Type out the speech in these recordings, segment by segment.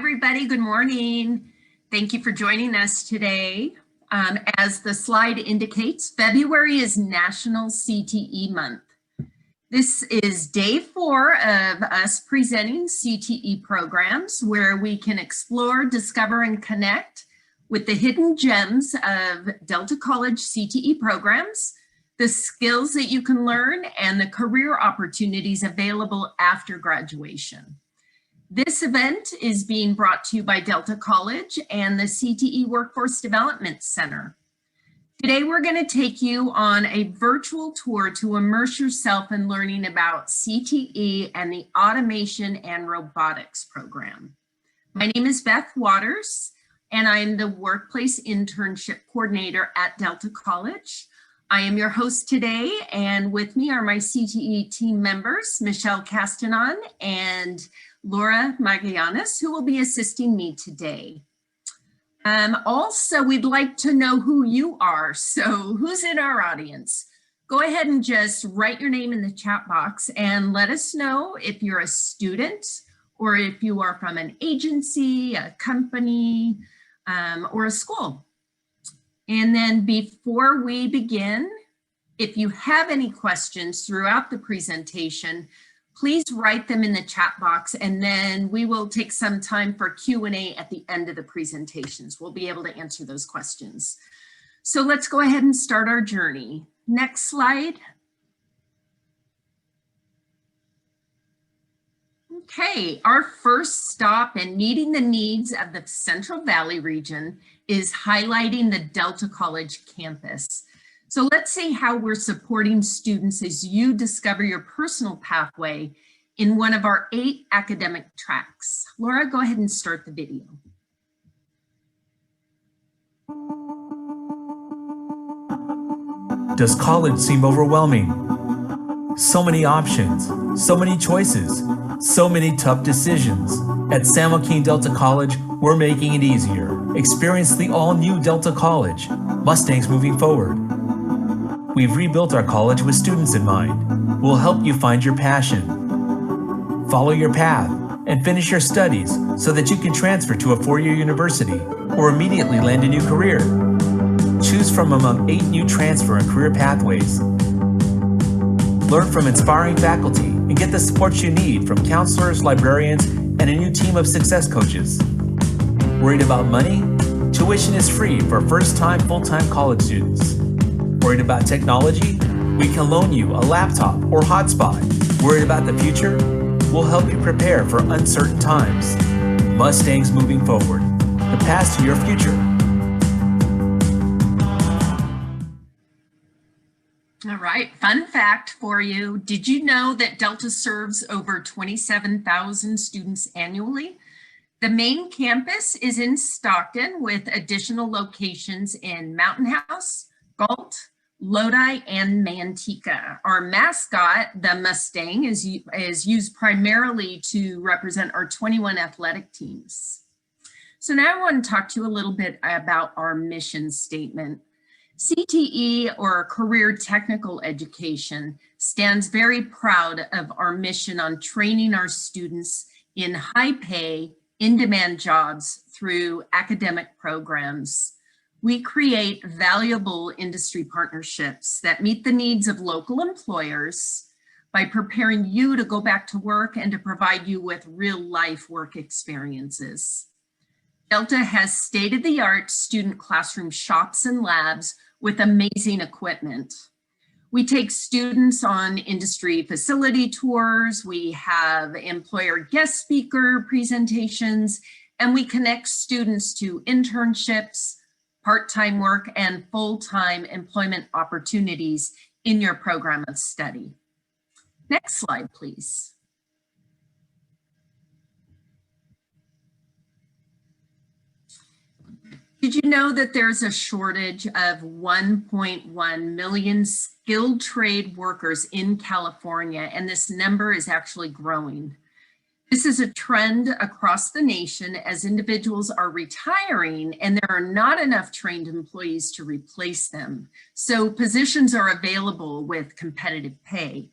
everybody. Good morning. Thank you for joining us today. As the slide indicates, February is National CTE Month. This is day 4 of us presenting CTE programs where we can explore, discover, and connect with the hidden gems of Delta College CTE programs, the skills that you can learn, and the career opportunities available after graduation. This event is being brought to you by Delta College and the CTE Workforce Development Center. Today, we're going to take you on a virtual tour to immerse yourself in learning about CTE and the Automation and Robotics program. My name is Beth Waters, and I am the Workplace Internship Coordinator at Delta College. I am your host today, and with me are my CTE team members, Michelle Castanon and Laura Magallanes, who will be assisting me today. Also, we'd like to know who you are. So who's in our audience? Go ahead and just write your name in the chat box and let us know if you're a student or if you are from an agency, a company, or a school. And then before we begin, if you have any questions throughout the presentation, please write them in the chat box, and then we will take some time for Q&A at the end of the presentations. We'll be able to answer those questions. So let's go ahead and start our journey. Next slide. Okay, our first stop in meeting the needs of the Central Valley region is highlighting the Delta College campus. So let's see how we're supporting students as you discover your personal pathway in one of our 8 academic tracks. Laura, go ahead and start the video. Does college seem overwhelming? So many options, so many choices, so many tough decisions. At San Joaquin Delta College, we're making it easier. Experience the all-new Delta College, Mustangs moving forward. We've rebuilt our college with students in mind. We'll help you find your passion. Follow your path and finish your studies so that you can transfer to a 4-year university or immediately land a new career. Choose from among 8 new transfer and career pathways. Learn from inspiring faculty and get the support you need from counselors, librarians, and a new team of success coaches. Worried about money? Tuition is free for first-time, full-time college students. Worried about technology? We can loan you a laptop or hotspot. Worried about the future? We'll help you prepare for uncertain times. Mustangs moving forward. The path to your future. All right, fun fact for you. Did you know that Delta serves over 27,000 students annually? The main campus is in Stockton with additional locations in Mountain House, Galt, Lodi, and Manteca. Our mascot, the Mustang, is used primarily to represent our 21 athletic teams. So now I want to talk to you a little bit about our mission statement. CTE, or Career Technical Education, stands very proud of our mission on training our students in high-pay, in-demand jobs through academic programs. We create valuable industry partnerships that meet the needs of local employers by preparing you to go back to work and to provide you with real-life work experiences. Delta has state-of-the-art student classroom shops and labs with amazing equipment. We take students on industry facility tours, we have employer guest speaker presentations, and we connect students to internships, part-time work, and full-time employment opportunities in your program of study. Next slide, please. Did you know that there's a shortage of 1.1 million skilled trade workers in California, and this number is actually growing? This is a trend across the nation as individuals are retiring and there are not enough trained employees to replace them. So positions are available with competitive pay.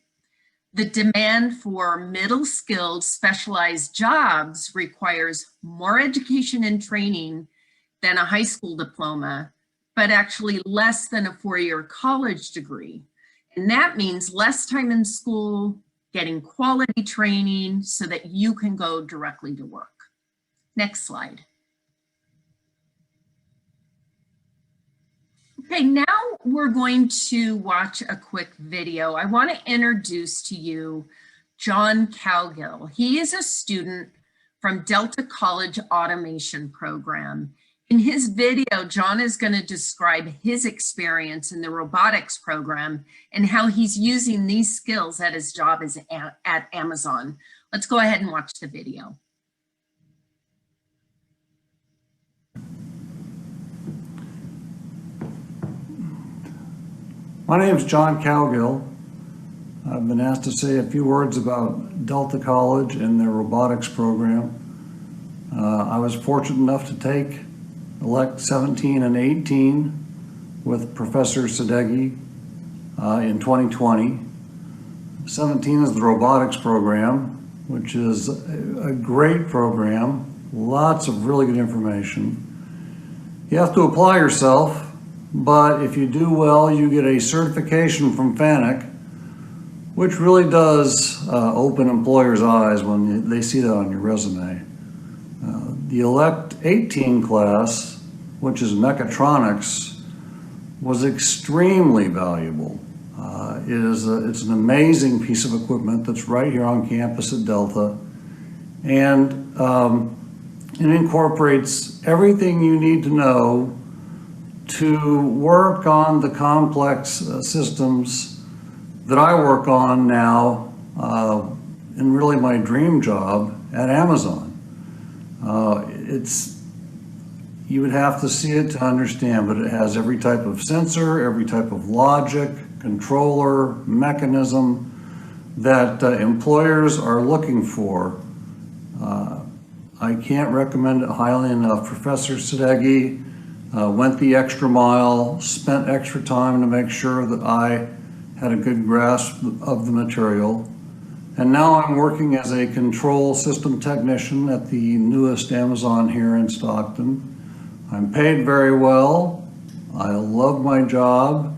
The demand for middle-skilled specialized jobs requires more education and training than a high school diploma, but actually less than a four-year college degree. And that means less time in school, getting quality training so that you can go directly to work. Next slide. Okay, now we're going to watch a quick video. I want to introduce to you John Cowgill. He is a student from Delta College Automation Program. In his video, John is going to describe his experience in the robotics program and how he's using these skills at his job at Amazon. Let's go ahead and watch the video. My name is John Cowgill. I've been asked to say a few words about Delta College and their robotics program. I was fortunate enough to elect 17 and 18 with Professor Sadeghi in 2020. 17 is the robotics program, which is a great program, lots of really good information. You have to apply yourself, but if you do well, you get a certification from FANUC, which really does open employers' eyes when they see that on your resume. The Elect 18 class, which is mechatronics, was extremely valuable. It's an amazing piece of equipment that's right here on campus at Delta, and it incorporates everything you need to know to work on the complex systems that I work on now in really my dream job at Amazon. You would have to see it to understand, but it has every type of sensor, every type of logic, controller, mechanism that employers are looking for. I can't recommend it highly enough. Professor Sadeghi went the extra mile, spent extra time to make sure that I had a good grasp of the material. And now I'm working as a control system technician at the newest Amazon here in Stockton. I'm paid very well. I love my job,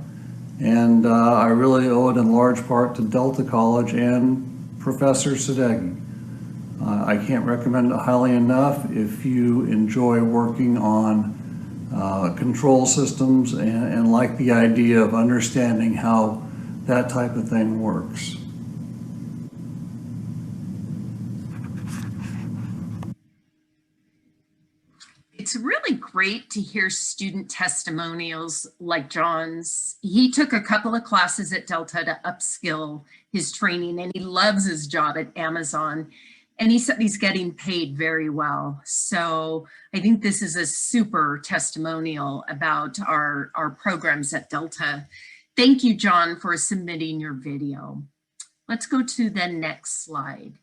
and I really owe it in large part to Delta College and Professor Sadeghi. I can't recommend it highly enough if you enjoy working on control systems and like the idea of understanding how that type of thing works. It's really great to hear student testimonials like John's. He took a couple of classes at Delta to upskill his training, and he loves his job at Amazon. And he said he's getting paid very well. So I think this is a super testimonial about our programs at Delta. Thank you, John, for submitting your video. Let's go to the next slide.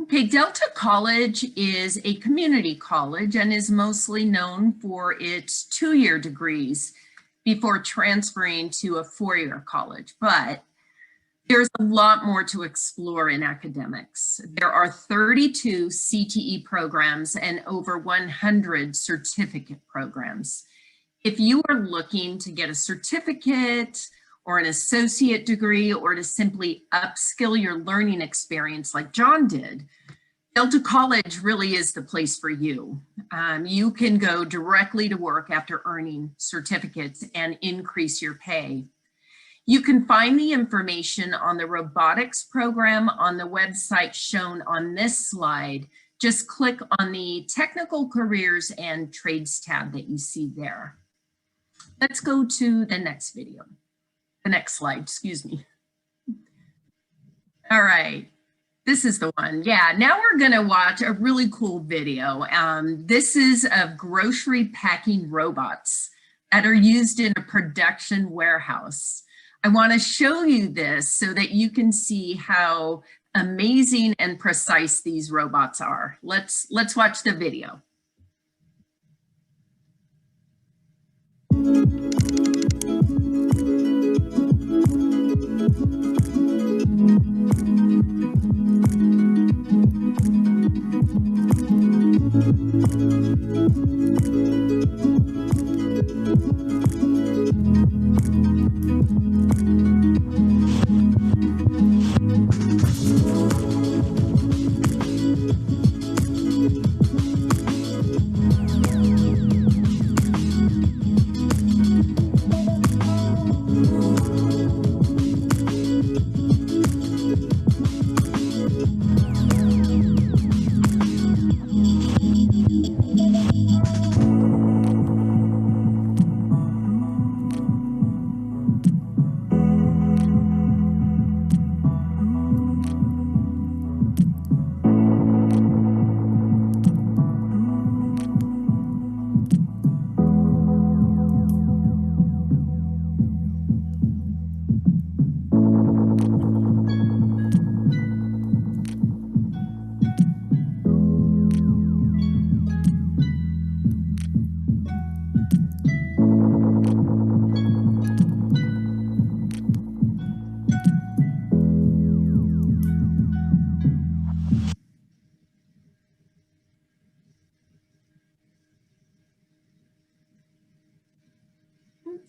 Okay, Delta College is a community college and is mostly known for its two-year degrees before transferring to a four-year college, but there's a lot more to explore in academics. There are 32 CTE programs and over 100 certificate programs. If you are looking to get a certificate or an associate degree or to simply upskill your learning experience like John did, Delta College really is the place for you. You can go directly to work after earning certificates and increase your pay. You can find the information on the robotics program on the website shown on this slide. Just click on the technical careers and trades tab that you see there. Let's go to the next video. The next slide, excuse me. All right, this is the one. Yeah, now we're gonna watch a really cool video. This is of grocery packing robots that are used in a production warehouse. I wanna show you this so that you can see how amazing and precise these robots are. Let's watch the video.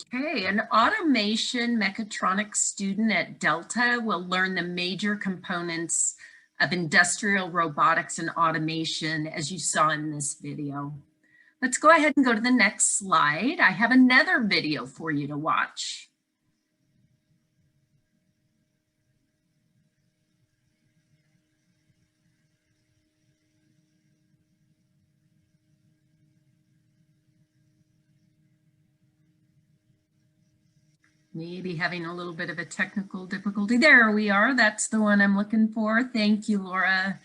Okay, an automation mechatronics student at Delta will learn the major components of industrial robotics and automation as you saw in this video. Let's go ahead and go to the next slide. I have another video for you to watch. Maybe having a little bit of a technical difficulty. There we are. That's the one I'm looking for. Thank you, Laura.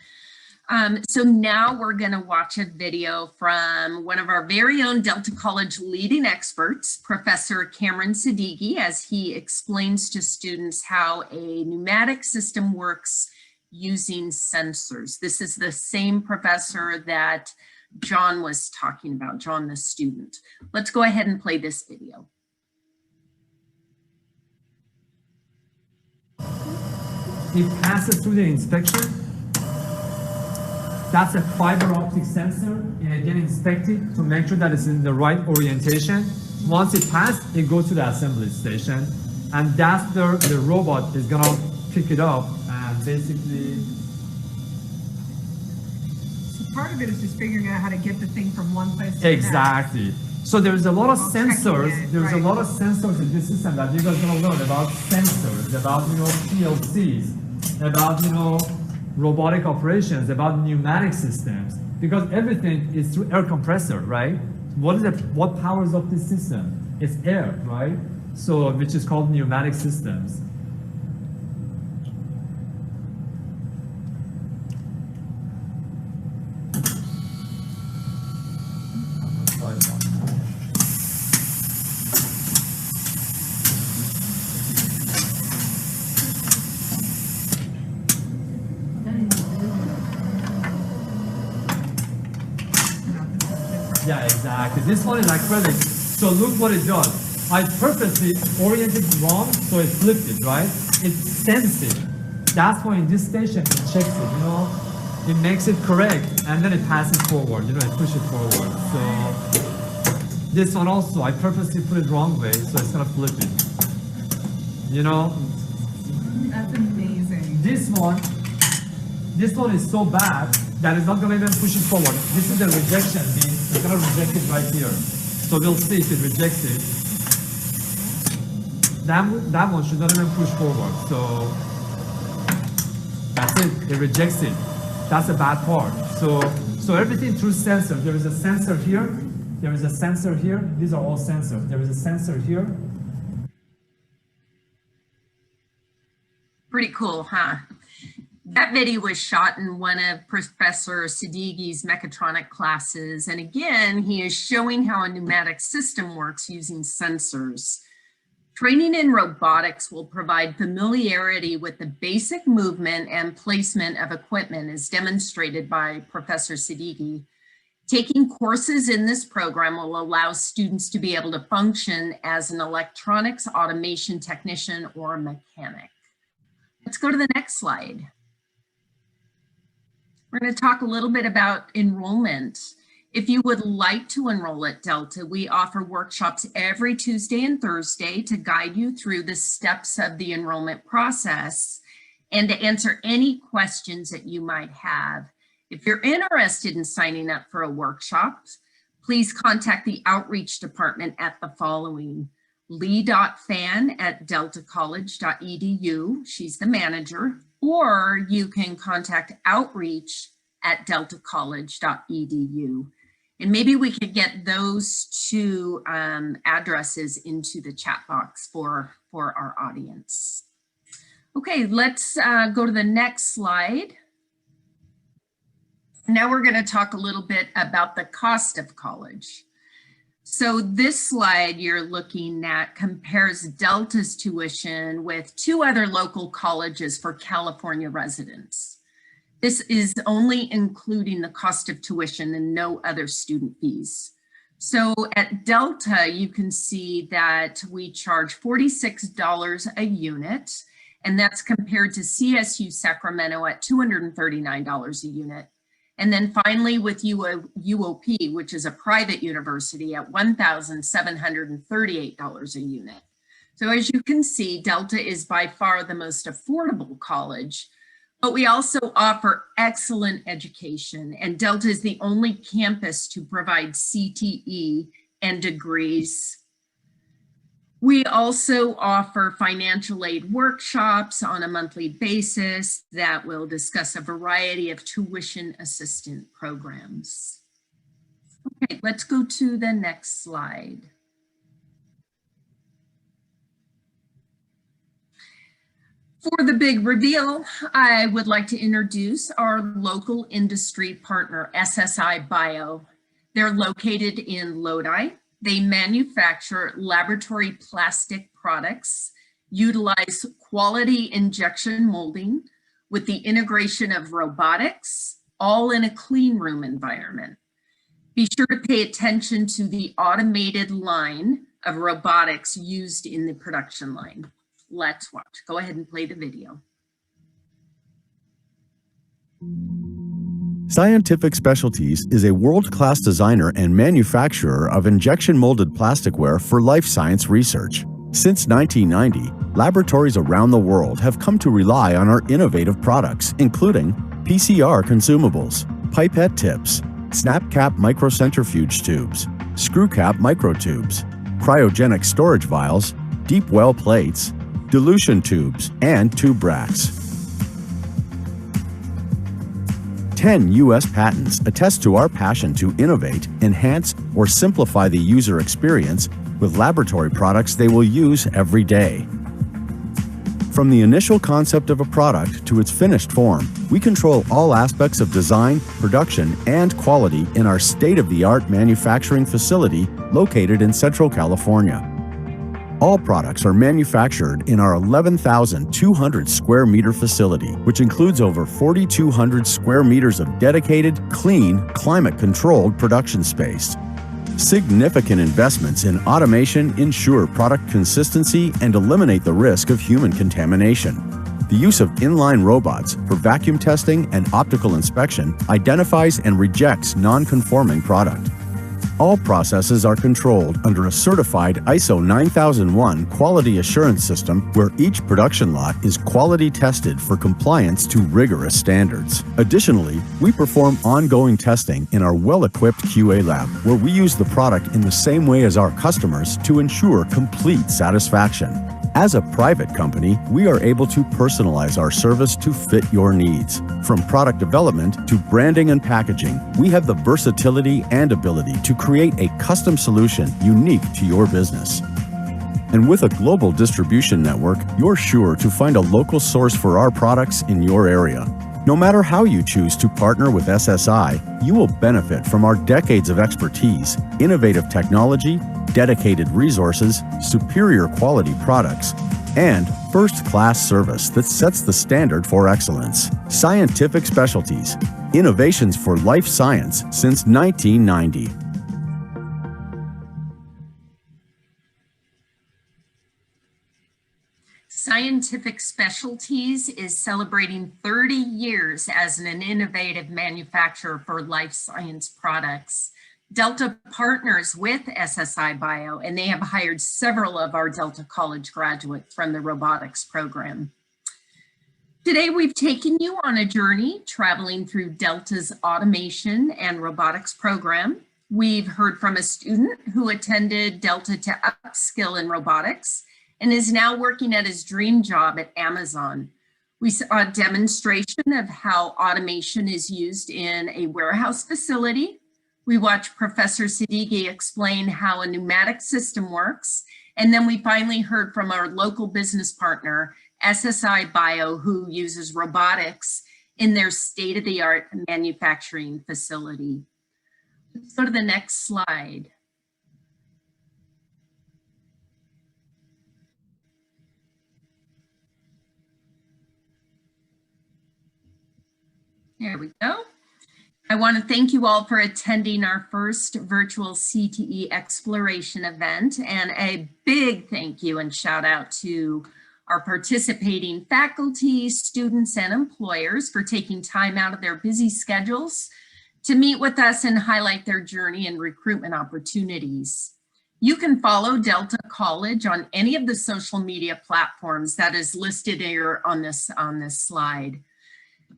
So now we're going to watch a video from one of our very own Delta College leading experts, Professor Cameron Siddiqui, as he explains to students how a pneumatic system works using sensors. This is the same professor that John was talking about, John the student. Let's go ahead and play this video. It passes through the inspection. That's a fiber optic sensor, and again inspected to make sure that it's in the right orientation. Once it passes, it goes to the assembly station, and that's where the robot is gonna pick it up and basically. So part of it is just figuring out how to get the thing from one place to the next. Exactly. So there's a lot of Checking sensors. it, There's a right. lot of sensors in this system that you guys are gonna learn about sensors, about PLCs, about robotic operations, about pneumatic systems, because everything is through air compressor, right? What powers up this system? It's air, right? So which is called pneumatic systems. Yeah, exactly. This one is acrylic. So look what it does. I purposely oriented wrong, so it flipped it, right? It sends it. That's why in this station it checks it, it makes it correct, and then it passes forward, it pushes forward. So this one also, I purposely put it wrong way, so it's gonna flip it. That's amazing. This one is so bad that it's not gonna even push it forward. This is the rejection beam. It's gonna reject it right here. So we'll see if it rejects it. That one should not even push forward. So that's it. It rejects it. That's the bad part. So everything through sensor. There is a sensor here. There is a sensor here. These are all sensors. There is a sensor here. Pretty cool, huh? That video was shot in one of Professor Siddiqui's mechatronic classes. And again, he is showing how a pneumatic system works using sensors. Training in robotics will provide familiarity with the basic movement and placement of equipment as demonstrated by Professor Siddiqui. Taking courses in this program will allow students to be able to function as an electronics automation technician or mechanic. Let's go to the next slide. We're going to talk a little bit about enrollment. If you would like to enroll at Delta, we offer workshops every Tuesday and Thursday to guide you through the steps of the enrollment process and to answer any questions that you might have. If you're interested in signing up for a workshop, please contact the outreach department at the following: lee.fan@deltacollege.edu. She's the manager. Or you can contact outreach@deltacollege.edu. And maybe we could get those two addresses into the chat box for our audience. Okay, let's go to the next slide. Now we're going to talk a little bit about the cost of college. So this slide you're looking at compares Delta's tuition with two other local colleges for California residents. This is only including the cost of tuition and no other student fees. So at Delta, you can see that we charge $46 a unit, and that's compared to CSU Sacramento at $239 a unit. And then finally with UOP, which is a private university, at $1,738 a unit. So as you can see, Delta is by far the most affordable college, but we also offer excellent education, and Delta is the only campus to provide CTE and degrees. We also offer financial aid workshops on a monthly basis that will discuss a variety of tuition assistance programs. Okay, let's go to the next slide. For the big reveal, I would like to introduce our local industry partner, SSI Bio. They're located in Lodi. They manufacture laboratory plastic products, utilize quality injection molding with the integration of robotics, all in a clean room environment. Be sure to pay attention to the automated line of robotics used in the production line. Let's watch. Go ahead and play the video. Scientific Specialties is a world-class designer and manufacturer of injection molded plasticware for life science research. Since 1990, laboratories around the world have come to rely on our innovative products, including PCR consumables, pipette tips, snap cap microcentrifuge tubes, screw cap microtubes, cryogenic storage vials, deep well plates, dilution tubes, and tube racks. 10 U.S. patents attest to our passion to innovate, enhance, or simplify the user experience with laboratory products they will use every day. From the initial concept of a product to its finished form, we control all aspects of design, production, and quality in our state-of-the-art manufacturing facility located in Central California. All products are manufactured in our 11,200 square meter facility, which includes over 4,200 square meters of dedicated, clean, climate-controlled production space. Significant investments in automation ensure product consistency and eliminate the risk of human contamination. The use of inline robots for vacuum testing and optical inspection identifies and rejects non-conforming product. All processes are controlled under a certified ISO 9001 quality assurance system where each production lot is quality tested for compliance to rigorous standards. Additionally, we perform ongoing testing in our well-equipped QA lab where we use the product in the same way as our customers to ensure complete satisfaction. As a private company, we are able to personalize our service to fit your needs. From product development to branding and packaging, we have the versatility and ability to create a custom solution unique to your business. And with a global distribution network, you're sure to find a local source for our products in your area. No matter how you choose to partner with SSI, you will benefit from our decades of expertise, innovative technology, dedicated resources, superior quality products, and first-class service that sets the standard for excellence. Scientific Specialties, innovations for life science since 1990. Scientific Specialties is celebrating 30 years as an innovative manufacturer for life science products. Delta partners with SSI Bio, and they have hired several of our Delta College graduates from the robotics program. Today, we've taken you on a journey traveling through Delta's automation and robotics program. We've heard from a student who attended Delta to upskill in robotics and is now working at his dream job at Amazon. We saw a demonstration of how automation is used in a warehouse facility. We watched Professor Siddiqui explain how a pneumatic system works. And then we finally heard from our local business partner, SSI Bio, who uses robotics in their state-of-the-art manufacturing facility. Let's go to the next slide. There we go. I want to thank you all for attending our first virtual CTE exploration event, and a big thank you and shout out to our participating faculty, students, and employers for taking time out of their busy schedules to meet with us and highlight their journey and recruitment opportunities. You can follow Delta College on any of the social media platforms that is listed here on this slide.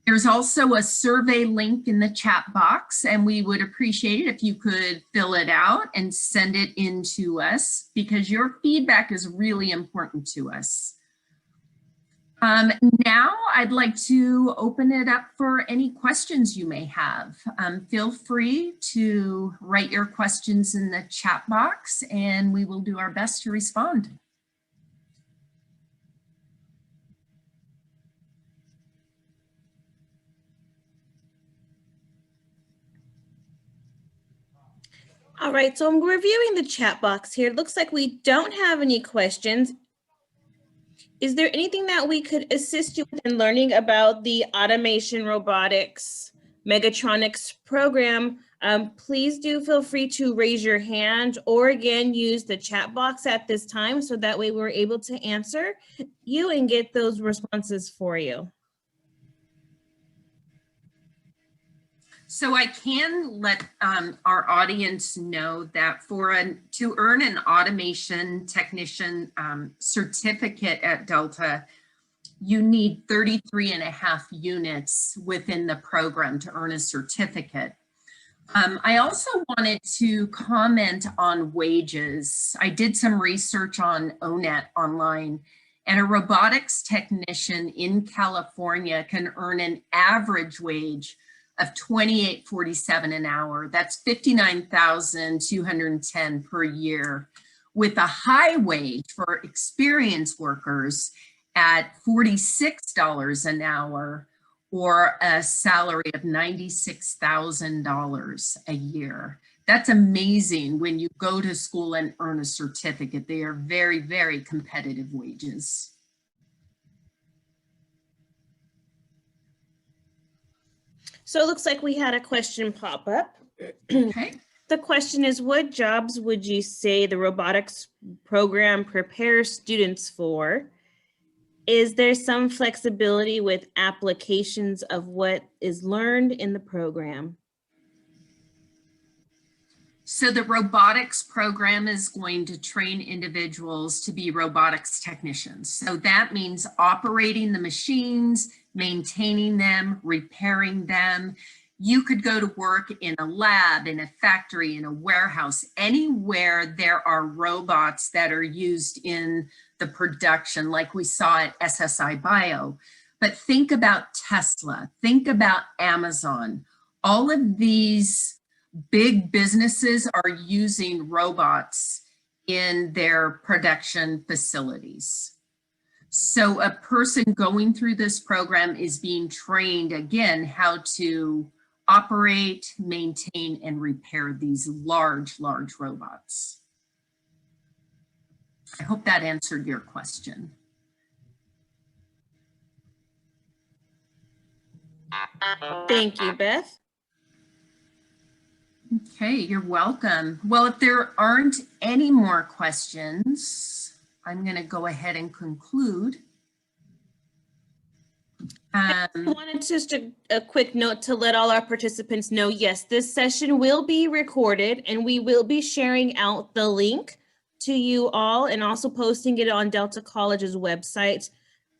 There's also a survey link in the chat box, and we would appreciate it if you could fill it out and send it in to us, because your feedback is really important to us. Now I'd like to open it up for any questions you may have. Feel free to write your questions in the chat box and we will do our best to respond. All right, so I'm reviewing the chat box here. It looks like we don't have any questions. Is there anything that we could assist you with in learning about the Automation Robotics Megatronics program? Please do feel free to raise your hand or again, use the chat box at this time so that way we're able to answer you and get those responses for you. So I can let our audience know that to earn an automation technician certificate at Delta, you need 33.5 units within the program to earn a certificate. I also wanted to comment on wages. I did some research on ONET online, and a robotics technician in California can earn an average wage of $28.47 an hour. That's $59,210 per year, with a high wage for experienced workers at $46 an hour, or a salary of $96,000 a year. That's amazing when you go to school and earn a certificate. They are very, very competitive wages. So it looks like we had a question pop up. Okay. The question is, what jobs would you say the robotics program prepares students for? Is there some flexibility with applications of what is learned in the program? So the robotics program is going to train individuals to be robotics technicians. So that means operating the machines, maintaining them, repairing them. You could go to work in a lab, in a factory, in a warehouse, anywhere there are robots that are used in the production, like we saw at SSI Bio. But think about Tesla, think about Amazon. All of these big businesses are using robots in their production facilities. So a person going through this program is being trained, again, how to operate, maintain, and repair these large, large robots. I hope that answered your question. Thank you, Beth. Okay, you're welcome. Well, if there aren't any more questions, I'm going to go ahead and conclude. I wanted just a quick note to let all our participants know, yes, this session will be recorded and we will be sharing out the link to you all and also posting it on Delta College's website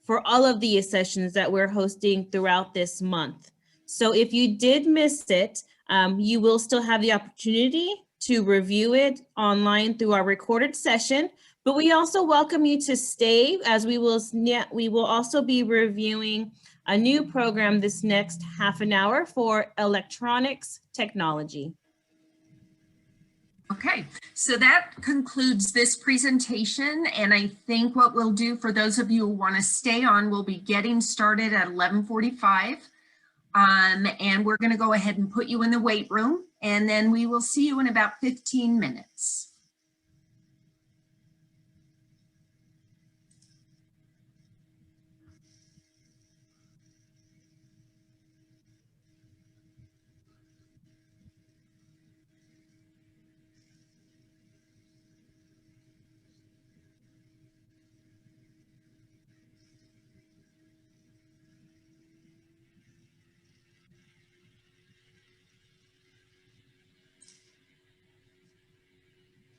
for all of the sessions that we're hosting throughout this month. So if you did miss it, you will still have the opportunity to review it online through our recorded session, but we also welcome you to stay as we will also be reviewing a new program this next half an hour for electronics technology. Okay, so that concludes this presentation, and I think what we'll do for those of you who want to stay on, we'll be getting started at 11:45, and we're going to go ahead and put you in the weight room, and then we will see you in about 15 minutes.